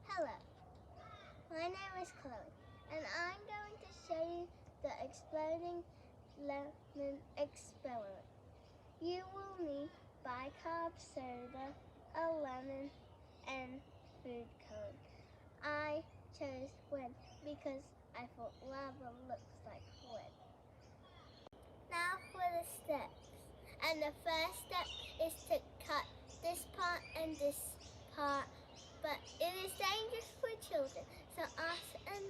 Hello, my name is Chloe, and I'm going to show you the exploding lemon experiment. You will need bicarb soda, a lemon, and food coloring. I chose red because I thought lava looks like red. Now for the steps. And the first step is to cut this part and this part, but it is dangerous for children, so ask an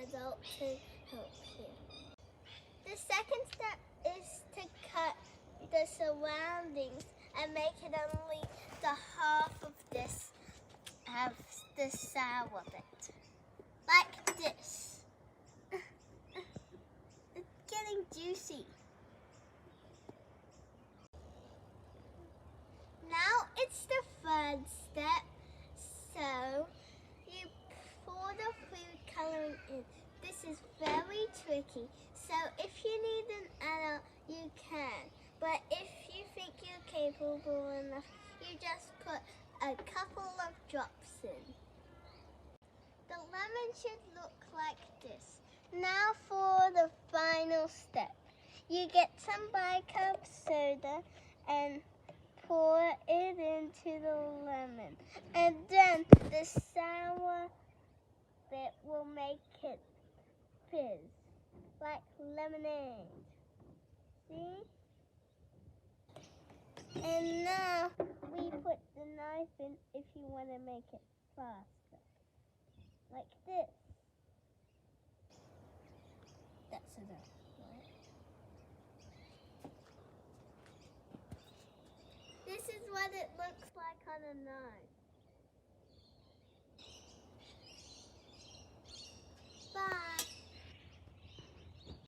adult to help you. The second step is to cut the surroundings and make it only the half of this have the sour bit, like this. It's getting juicy. Now it's the third step, so you pour the food coloring in. This is very tricky, so if you need an adult, you can. But if you think you're capable enough, you just put a couple of drops in. The lemon should look like this. Now for the final step. You get some bicarb soda and pour it into the lemon, and then the sour bit will make it fizz, like lemonade. See? And now we put the knife in if you want to make it faster, like this. That's enough, right? This is what it looks like on a knife.